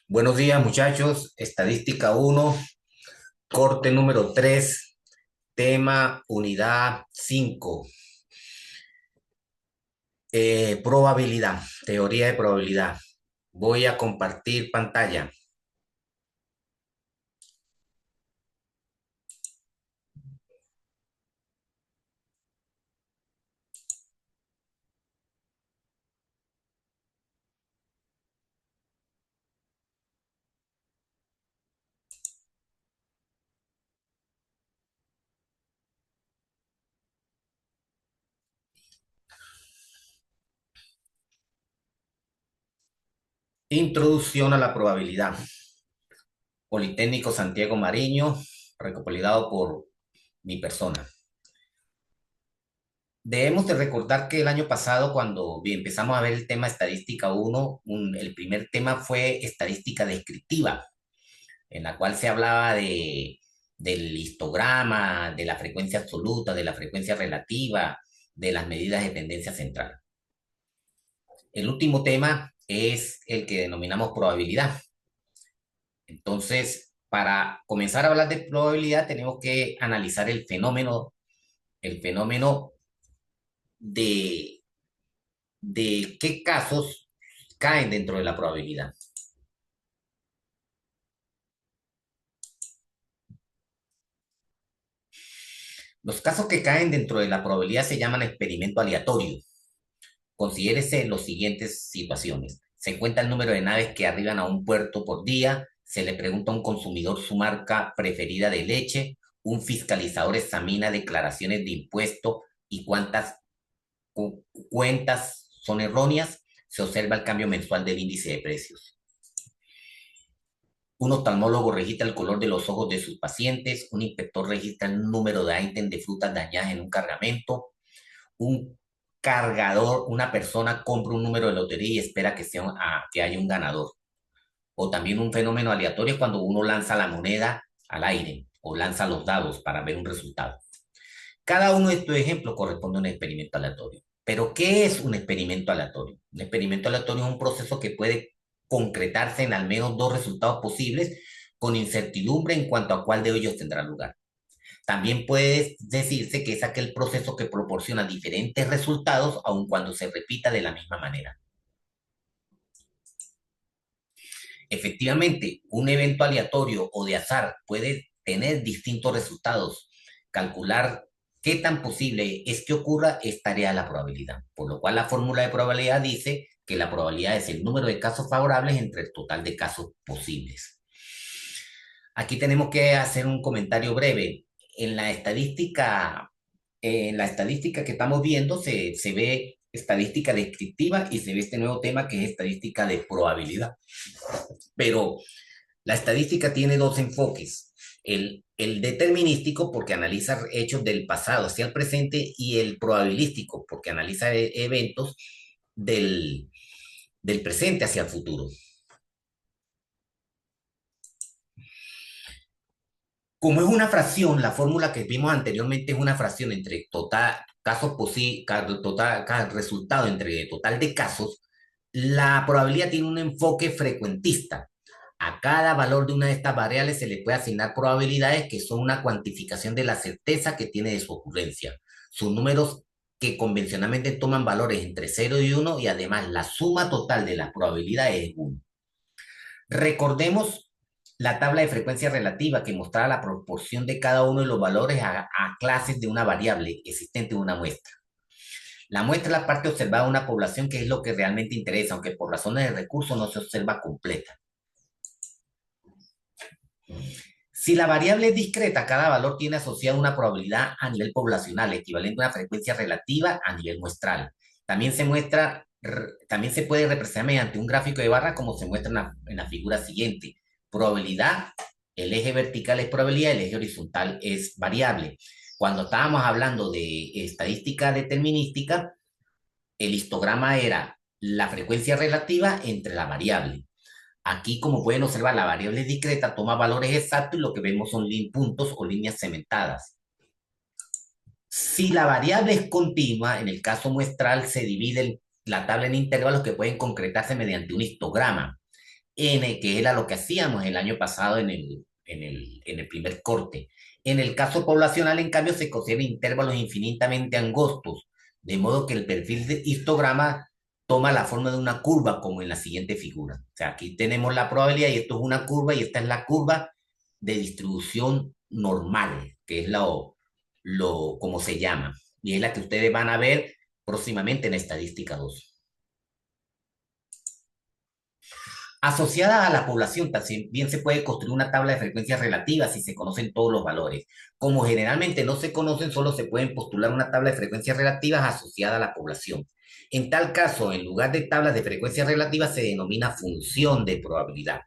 Buenos días, muchachos. Estadística uno, corte número 3, tema unidad 5. Probabilidad, teoría de probabilidad. Voy a compartir pantalla. Introducción a la probabilidad. Politécnico Santiago Mariño, recopilado por mi persona. Debemos de recordar que el año pasado, cuando empezamos a ver el tema estadística uno, el primer tema fue estadística descriptiva, en la cual se hablaba del histograma, de la frecuencia absoluta, de la frecuencia relativa, de las medidas de tendencia central. El último tema es el que denominamos probabilidad. Entonces, para comenzar a hablar de probabilidad, tenemos que analizar el fenómeno de, de qué casos caen dentro de la probabilidad. Los casos que caen dentro de la probabilidad se llaman experimento aleatorio. Considérese las siguientes situaciones. Se cuenta el número de naves que arriban a un puerto por día, se le pregunta a un consumidor su marca preferida de leche, un fiscalizador examina declaraciones de impuesto y cuántas cuentas son erróneas, se observa el cambio mensual del índice de precios. Un oftalmólogo registra el color de los ojos de sus pacientes, un inspector registra el número de ítems de frutas dañadas en un cargamento, un cargador, una persona compra un número de lotería y espera que haya un ganador. O también un fenómeno aleatorio es cuando uno lanza la moneda al aire o lanza los dados para ver un resultado. Cada uno de estos ejemplos corresponde a un experimento aleatorio. Pero, ¿qué es un experimento aleatorio? Un experimento aleatorio es un proceso que puede concretarse en al menos dos resultados posibles con incertidumbre en cuanto a cuál de ellos tendrá lugar. También puede decirse que es aquel proceso que proporciona diferentes resultados aun cuando se repita de la misma manera. Efectivamente, un evento aleatorio o de azar puede tener distintos resultados. Calcular qué tan posible es que ocurra es tarea de la probabilidad, por lo cual la fórmula de probabilidad dice que la probabilidad es el número de casos favorables entre el total de casos posibles. Aquí tenemos que hacer un comentario breve. En la estadística, que estamos viendo se ve estadística descriptiva y se ve este nuevo tema que es estadística de probabilidad. Pero la estadística tiene dos enfoques. El determinístico, porque analiza hechos del pasado hacia el presente, y el probabilístico, porque analiza eventos del, del presente hacia el futuro. Como es una fracción, la fórmula que vimos anteriormente es una fracción entre total, casos posibles, total, resultado entre total de casos, la probabilidad tiene un enfoque frecuentista. A cada valor de una de estas variables se le puede asignar probabilidades que son una cuantificación de la certeza que tiene de su ocurrencia. Son números que convencionalmente toman valores entre 0 y 1 y además la suma total de las probabilidades es 1. Recordemos la tabla de frecuencia relativa que mostraba la proporción de cada uno de los valores a clases de una variable existente en una muestra. La muestra es la parte observada de una población que es lo que realmente interesa, aunque por razones de recursos no se observa completa. Si la variable es discreta, cada valor tiene asociada una probabilidad a nivel poblacional, equivalente a una frecuencia relativa a nivel muestral. También también se puede representar mediante un gráfico de barra como se muestra en la figura siguiente. Probabilidad, el eje vertical es probabilidad, el eje horizontal es variable. Cuando estábamos hablando de estadística determinística, el histograma era la frecuencia relativa entre la variable. Aquí, como pueden observar, la variable discreta toma valores exactos y lo que vemos son puntos o líneas cementadas. Si la variable es continua, en el caso muestral se divide la tabla en intervalos que pueden concretarse mediante un histograma. que era lo que hacíamos el año pasado en el primer corte. En el caso poblacional, en cambio, se consideran intervalos infinitamente angostos, de modo que el perfil de histograma toma la forma de una curva, como en la siguiente figura. O sea, aquí tenemos la probabilidad y esto es una curva y esta es la curva de distribución normal, que es como se llama, y es la que ustedes van a ver próximamente en Estadística 2. Asociada a la población, también se puede construir una tabla de frecuencias relativas si se conocen todos los valores. Como generalmente no se conocen, solo se pueden postular una tabla de frecuencias relativas asociada a la población. En tal caso, en lugar de tablas de frecuencias relativas, se denomina función de probabilidad.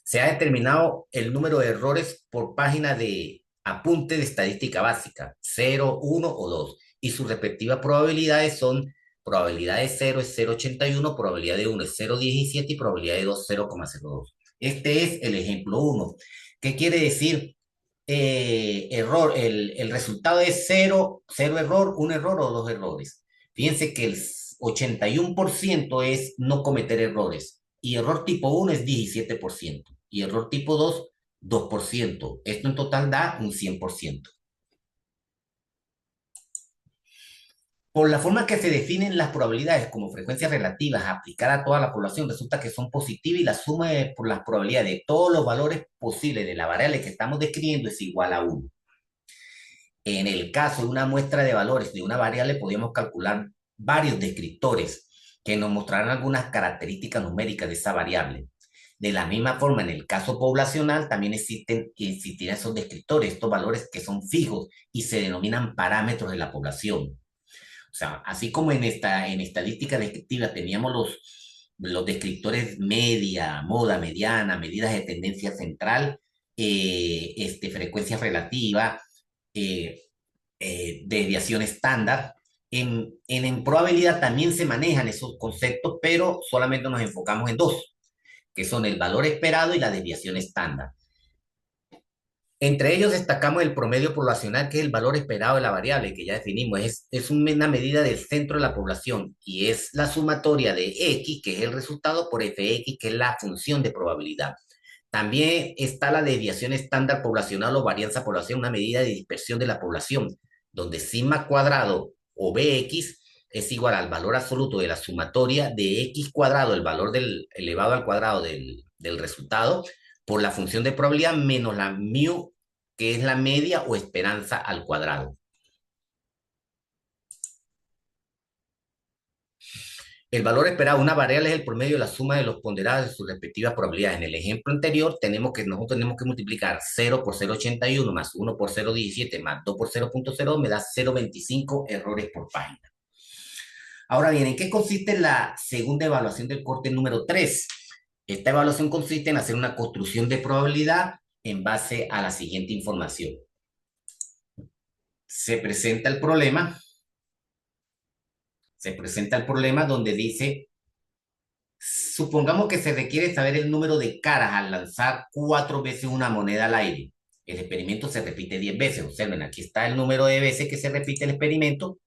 Se ha determinado el número de errores por página de apunte de estadística básica, 0, 1 o 2, y sus respectivas probabilidades son: probabilidad de 0 es 0,81, probabilidad de 1 es 0,17 y probabilidad de 2 0,02. Este es el ejemplo 1. ¿Qué quiere decir error? El resultado es 0, 0 error, 1 error o 2 errores. Fíjense que el 81% es no cometer errores y error tipo 1 es 17% y error tipo 2, 2%. Esto en total da un 100%. Por la forma que se definen las probabilidades como frecuencias relativas aplicadas a toda la población, resulta que son positivas y la suma por las probabilidades de todos los valores posibles de la variable que estamos describiendo es igual a 1. En el caso de una muestra de valores de una variable, podemos calcular varios descriptores que nos mostrarán algunas características numéricas de esa variable. De la misma forma, en el caso poblacional, también existirán esos descriptores, estos valores que son fijos y se denominan parámetros de la población. O sea, así como en estadística descriptiva teníamos los descriptores media, moda, mediana, medidas de tendencia central, frecuencia relativa, eh, desviación estándar. En probabilidad también se manejan esos conceptos, pero solamente nos enfocamos en dos, que son el valor esperado y la desviación estándar. Entre ellos destacamos el promedio poblacional, que es el valor esperado de la variable que ya definimos. Es una medida del centro de la población y es la sumatoria de X, que es el resultado, por Fx, que es la función de probabilidad. También está la desviación estándar poblacional o varianza poblacional, una medida de dispersión de la población, donde sigma cuadrado o Bx es igual al valor absoluto de la sumatoria de X cuadrado, el valor elevado al cuadrado del resultado, por la función de probabilidad menos la mu, que es la media o esperanza al cuadrado. El valor esperado de una variable es el promedio de la suma de los ponderados de sus respectivas probabilidades. En el ejemplo anterior, nosotros tenemos que multiplicar 0 por 0,81 más 1 por 0,17 más 2 por 0,02, me da 0,25 errores por página. Ahora bien, ¿en qué consiste la segunda evaluación del corte número 3? Esta evaluación consiste en hacer una construcción de probabilidad en base a la siguiente información. Se presenta el problema, donde dice: supongamos que se requiere saber el número de caras al lanzar 4 veces una moneda al aire. El experimento se repite 10 veces. Observen, aquí está el número de veces que se repite el experimento,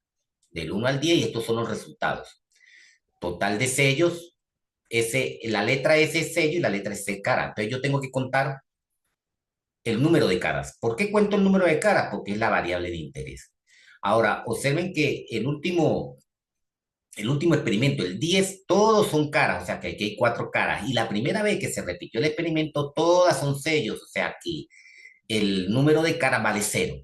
del 1 al 10, y estos son los resultados. Total de sellos, la letra S es sello y la letra S es cara. Entonces yo tengo que contar el número de caras. ¿Por qué cuento el número de caras? Porque es la variable de interés. Ahora, observen que el último experimento, el 10, todos son caras, o sea que aquí hay 4 caras. Y la primera vez que se repitió el experimento, todas son sellos, o sea que el número de caras vale 0.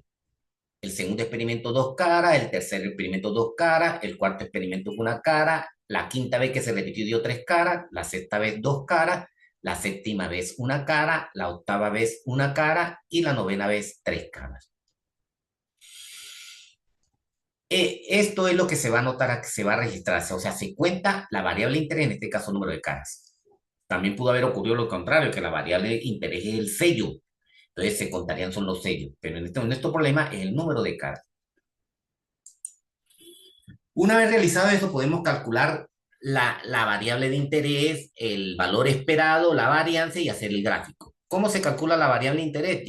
El segundo experimento, 2 caras. El tercer experimento, 2 caras. El cuarto experimento, 1 cara. La quinta vez que se repitió dio 3 caras. La sexta vez, 2 caras. La séptima vez, 1 cara. La octava vez, 1 cara. Y la novena vez, 3 caras. Esto es lo que se va a notar, que se va a registrar. O sea, se cuenta la variable interés, en este caso número de caras. También pudo haber ocurrido lo contrario, que la variable interés es el sello. Entonces se contarían son los sellos. Pero en este problema es el número de caras. Una vez realizado eso, podemos calcular la variable de interés, el valor esperado, la varianza y hacer el gráfico. ¿Cómo se calcula la variable de interés?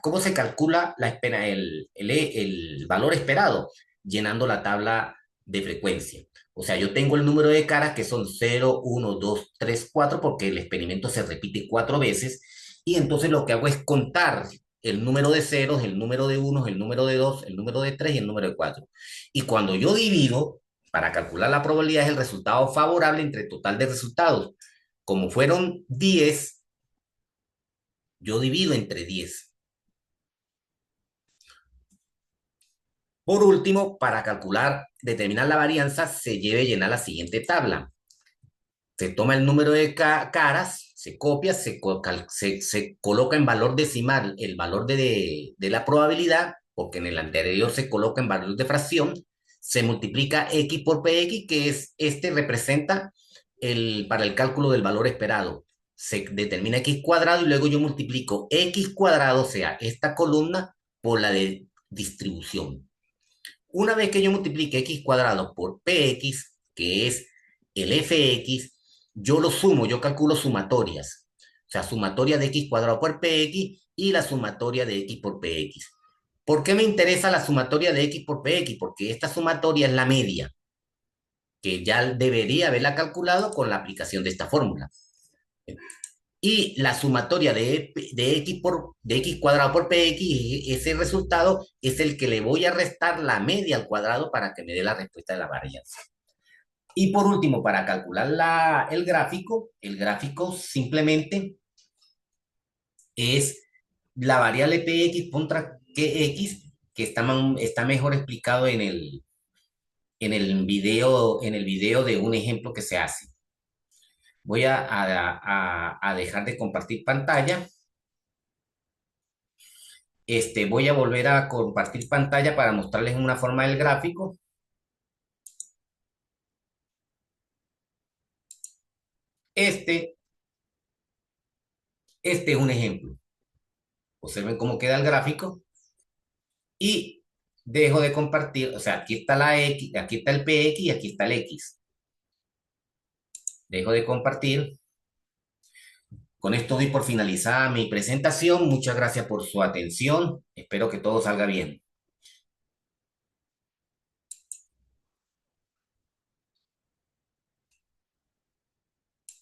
¿Cómo se calcula el valor esperado? Llenando la tabla de frecuencia. O sea, yo tengo el número de caras que son 0, 1, 2, 3, 4 porque el experimento se repite 4 veces, y entonces lo que hago es contar el número de ceros, el número de unos, el número de dos, el número de tres y el número de cuatro. Y cuando yo divido, para calcular la probabilidad es el resultado favorable entre el total de resultados. Como fueron 10, yo divido entre 10. Por último, para calcular, determinar la varianza, se debe llenar la siguiente tabla. Se toma el número de caras, se copia, se coloca en valor decimal el valor de la probabilidad, porque en el anterior se coloca en valor de fracción, se multiplica x por px, que es representa para el cálculo del valor esperado. Se determina x cuadrado y luego yo multiplico x cuadrado, o sea, esta columna, por la de distribución. Una vez que yo multiplique x cuadrado por px, que es el fx, yo lo sumo, yo calculo sumatorias. O sea, sumatoria de x cuadrado por px y la sumatoria de x por px. ¿Por qué me interesa la sumatoria de x por px? Porque esta sumatoria es la media, que ya debería haberla calculado con la aplicación de esta fórmula. Y la sumatoria de x cuadrado por px, ese resultado es el que le voy a restar la media al cuadrado para que me dé la respuesta de la varianza. Y por último, para calcular el gráfico simplemente es la variable px contra qx, que está mejor explicado en el video de un ejemplo que se hace. Voy a dejar de compartir pantalla. Voy a volver a compartir pantalla para mostrarles una forma del gráfico. Este, este es un ejemplo. Observen cómo queda el gráfico y dejo de compartir. O sea, aquí está la X, aquí está el PX y aquí está el X. Dejo de compartir. Con esto doy por finalizada mi presentación. Muchas gracias por su atención. Espero que todo salga bien.